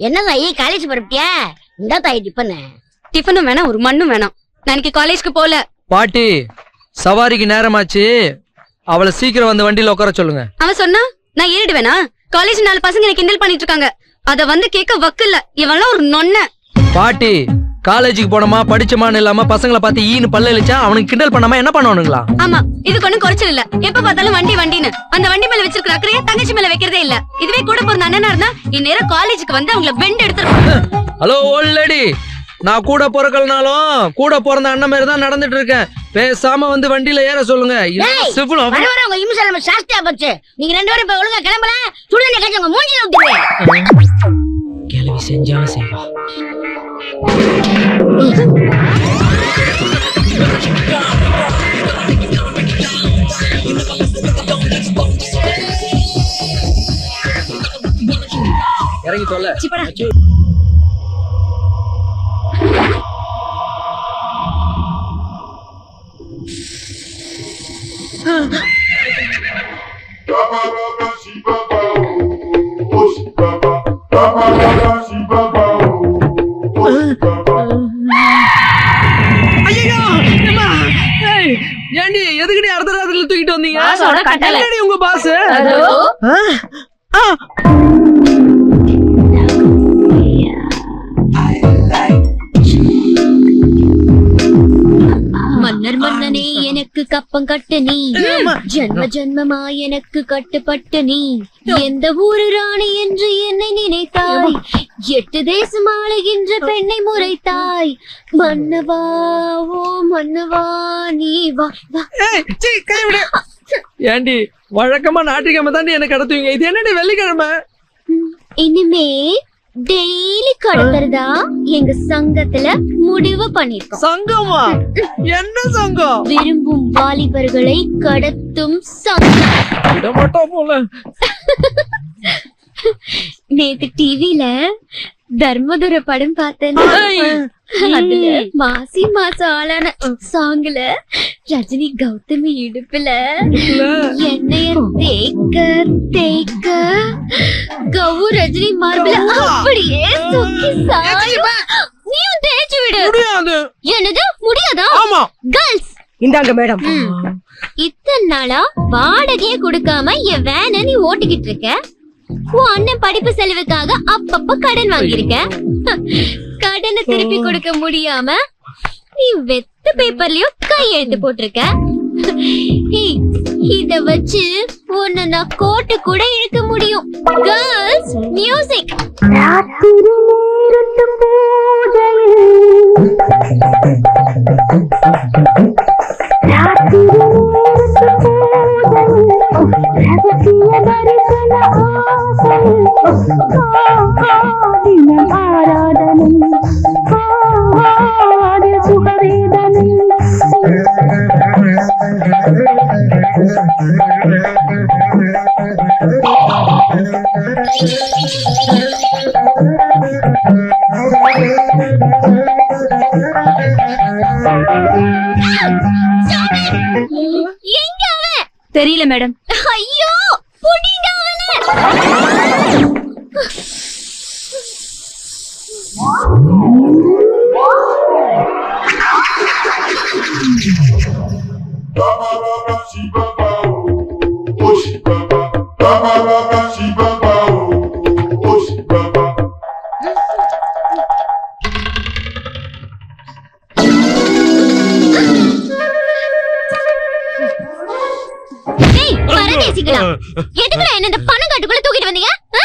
என்ன தாயி காலேஜ் பரப்பிட்டியா? இந்த தாயி டிஃபனும் வேணாம் ஒரு மண்ணும் வேணாம். நான் இன்னைக்கு காலேஜ்க்கு போல. பாட்டி சவாரிக்கு நேரமாச்சு, அவளை சீக்கிரம் வந்து வண்டியில உட்கார சொல்லுங்க. அவன் சொன்னா நான் ஏறிடுவேனா? காலேஜ் 4 பசங்க எனக்கு கிண்டல் பண்ணிட்டு இருக்காங்க. அத வந்து கேட்க வக்கு இல்ல. இவன்லாம் ஒரு நொன்ன. பாட்டி காலேஜுக்கு போனோமா படிச்சமான்னு இல்லாம பசங்களை பார்த்து ஈன்னு பல்ல இழிச்சா அவனுக்கு கிண்டல் பண்ணாம என்ன பண்ணுவானுங்களா? ஆமா, இதுக்கு ஒண்ணும் குறைச்சல் இல்ல. எப்ப பார்த்தாலும் வண்டி வண்டின்னு அந்த வண்டி மேல வச்சிருக்கிற அக்கறைய தங்கச்சி மேல வைக்கிறதே இல்ல. இதுவே கூட போற அண்ணனா இருந்தா இந்நேரம் காலேஜுக்கு வந்து அவங்கள பெண்ட் எடுத்துருவாங்க. ஹலோ ஓல்ட் லேடி, நான் கூட பிறக்கலனாலும் கூட பிறந்த அண்ணன் மாதிரி தான் நடந்துட்டு இருக்கேன். பேசாம வந்து வண்டியில ஏற சொல்லுங்க. நீங்க 2 பேரும் இப்ப ஒழுங்கா கிளம்பல. சுடுதண்ணி காய்ச்சி உங்க மூஞ்சில ஊத்திடுவேன். கேள்வி செஞ்சா செய்வா. இறங்கி தொல்ல. ஏண்டி எதுக்குடி அர்த்த ராத்திரில தூக்கிட்டு வந்தீங்க? உங்க பாஸ் மன்னர் மன்னனே எனக்கு கப்பம் கட்டு நீ, ஜன்ம ஜன்மமா எனக்கு கட்டுப்பட்டு நீ, எந்த ஊரு ராணி என்று என்னை நினைத்தாய், 8 தேசம் ஆளுகின்ற பெண்ணை முறைத்தாய், மன்னவா ஓ மன்னவா நீ வா வா. ஏண்டி வழக்கமா ஞாயிற்றுக்கிழமை தாண்டி எனக்கு கடத்துவீங்க, இது என்னடி வெள்ளிக்கிழமை? இனிமே டெய்லி கடத்துறதா எங்க சங்கத்துல முடிவு பண்ணிருக்கோம். சங்கமா? என்ன சங்கம்? விரும்பும் வாலிபர்களை கடத்தும் சங்கம். போல. நேத்து டிவில தர்மதுர படம் பார்த்தேன். அதுல மாசி மாசம் ஆளான சாங்ல ரஜினி கௌதமி இடுப்புல எண்ணெய தேக்க தேக்க கவு ரஜினி மார்பில அப்படியே தூக்கி நீயும் தேய்ச்சி விடு. என்னது முடியாதா? கேர்ள்ஸ் இந்தாங்க மேடம். இத்தனை நாளா வாடகையே கொடுக்காம என் வேனை நீ ஓட்டிக்கிட்டு இருக்க. உன் அண்ணன் படிப்பு செலவுக்காக அப்பப்ப கடன் வாங்கியிருக்க. கடனை திருப்பி கொடுக்க முடியாம நீ வெத்த பேப்பர்லயும் கையெழுத்து போட்டிருக்க. இத வச்சு உன்னை நான் கோட்டு கூட இழுக்க முடியும். Girls music. தெரியல மேடம். ஐயோ புடிங்க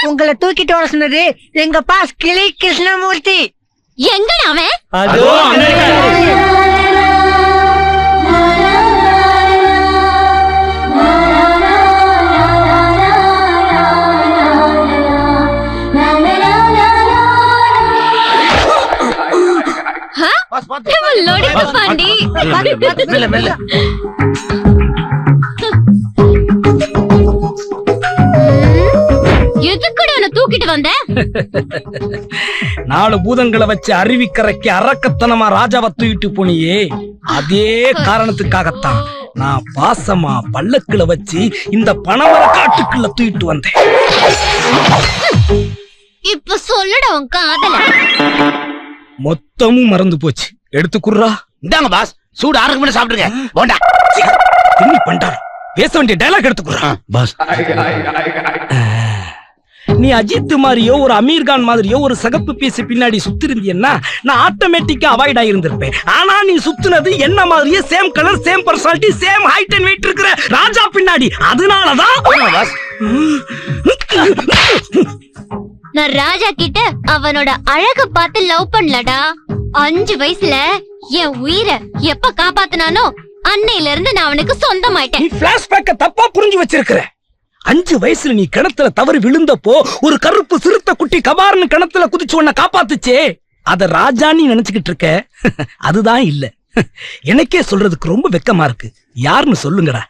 உங்களை தூக்கிட்டு வர சொன்னது எங்க பாஸ் கிளை கிருஷ்ணமூர்த்தி. எங்கடா அவன்? தூக்கிட்டு வந்த 4 பூதங்களை வச்சு அருவிக்கரைக்கு அரக்கத்தனமா ராஜாவை தூக்கிட்டு போனியே, அதே காரணத்துக்காகத்தான் நான் பாசமா பல்லக்குல வச்சு இந்த பணமர காட்டுக்குள்ள தூக்கிட்டு வந்தேன். இப்ப சொல்லுடா உன் காதல. மொத்தமும் மறந்து போச்சு. எடுத்துக்குறா. இந்தாங்க பாஸ், சூடு ஆறுக்கு முன்ன சாப்பிடுங்க. போண்டா தின்னி பண்டாரம். பேச வேண்டிய டயலாக் எடுத்துக்குறா. பாஸ். நீ அஜித் மாதிரியோ ஒரு அமீர்கான் மாதிரியோ ஒரு சகப்பு பீஸ் பின்னாடி சுத்திருந்தீன்னா நான் ஆட்டோமேட்டிக்கா அவாய்ட் ஆயிருந்திருப்பேன். ஆனா நீ சுத்துனது என்ன மாதிரியே same colour, same personality, same height and weight இருக்கிற ராஜா பின்னாடி. அதனாலதான் பாஸ். நான் ராஜா கிட்ட அவனோட அழக பார்த்து லவ் பண்ணலடா. 5 வயசுல என் உயிரை எப்ப காப்பாத்தினானோ அன்னையில இருந்து நான் அவனுக்கு சொந்தமாயிட்டேன். நீ பிளாஷ்பேக்க தப்பா புரிஞ்சு வச்சிருக்கிற. 5 வயசுல நீ கிணத்துல தவறி விழுந்தப்போ ஒரு கருப்பு சிறுத்தை குட்டி கபார்னு கிணத்துல குதிச்சு உன்னை காப்பாத்துச்சே, அத ராஜான்னு நினைச்சுக்கிட்டு இருக்க. அதுதான் இல்ல. எனக்கே சொல்றதுக்கு ரொம்ப வெக்கமா இருக்கு. யாருன்னு சொல்லுங்கடா.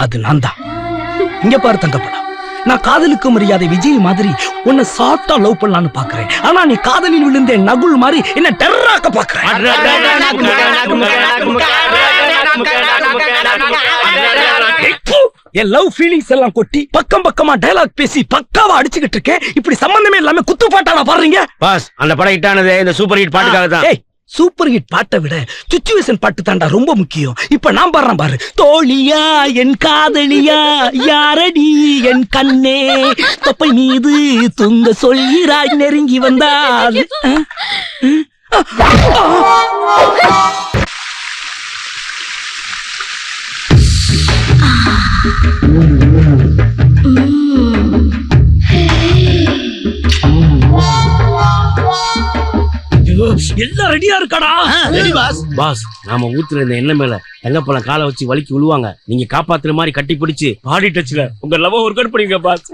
அது நான் தான். இங்க பாரு தங்கப்படா, நான் காதலுக்கு மரியாதை விஜய் மாதிரி உன்னை சாஃப்டா லவ் பண்ணலான்னு பாக்குறேன். ஆனா நீ காதலில் விழுந்த நகுல் மாதிரி என்ன டெரராக்க பாக்குறேன். என் லவ் ஃபீலிங்ஸ் எல்லாம் கொட்டி பக்கம் பக்கமா டயலாக் பேசி பக்காவா அடிச்சுக்கிட்டு இருக்கேன். இப்படி சம்பந்தமே இல்லாம குத்து பாட்டானா பாருங்க. பாஸ், அந்த படம் ஹிட் ஆனது இந்த சூப்பர் ஹிட் பாட்டுக்காக தான். சூப்பர் ஹிட் பாட்டை விட சிச்சுவேஷன் பாட்டு தாண்டா ரொம்ப முக்கியம். இப்ப நான் பாடுறேன் பாரு. தோழியா என் காதலியா யாரடி என் கண்ணே தொப்பை மீது துங்க சொல்கிறாய் நெருங்கி வந்தால். எல்லாம் ரெடியா இருக்காடா? Ready pass. பாஸ், நாம ஊத்துல இந்த எண்ணெய் மேல தங்கப்பழம் காலை வச்சு வலிக்கு விழுவாங்க. நீங்க காப்பாத்துற மாதிரி கட்டி பிடிச்சு பாடி டச்ல உங்க லவ் ஒர்க் அவுட் பண்ணுங்க பாஸ்.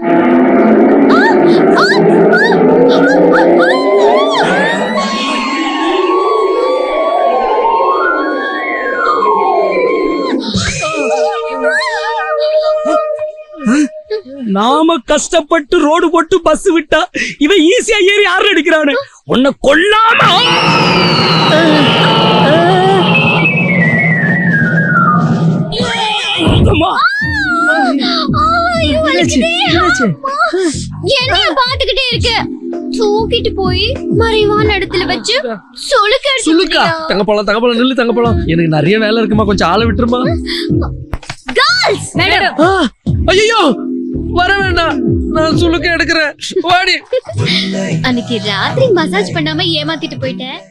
நாம கஷ்டப்பட்டு ரோடு போட்டு பஸ் விட்டா இவன் ஈஸியா ஏறி ஆறு அடிக்கிறானு. உன்னை கொல்லாம என்னைய பாத்துக்கிட்டே இருக்கு. தூக்கிட்டு போய் மறைவான இடத்துல வச்சு சுளுக்கா. தங்கப்பழம் தங்கப்பழம் நில்லு தங்கப்பழம். எனக்கு நிறைய வேலை இருக்குமா, கொஞ்சம் ஆளை விட்டுருமா. ஐயோ வர வேண்டாம், நான் சுளுக்க எடுக்கிறேன். வாடி. அன்னைக்கு ராத்திரி மசாஜ் பண்ணாம ஏமாத்திட்டு போயிட்டேன்.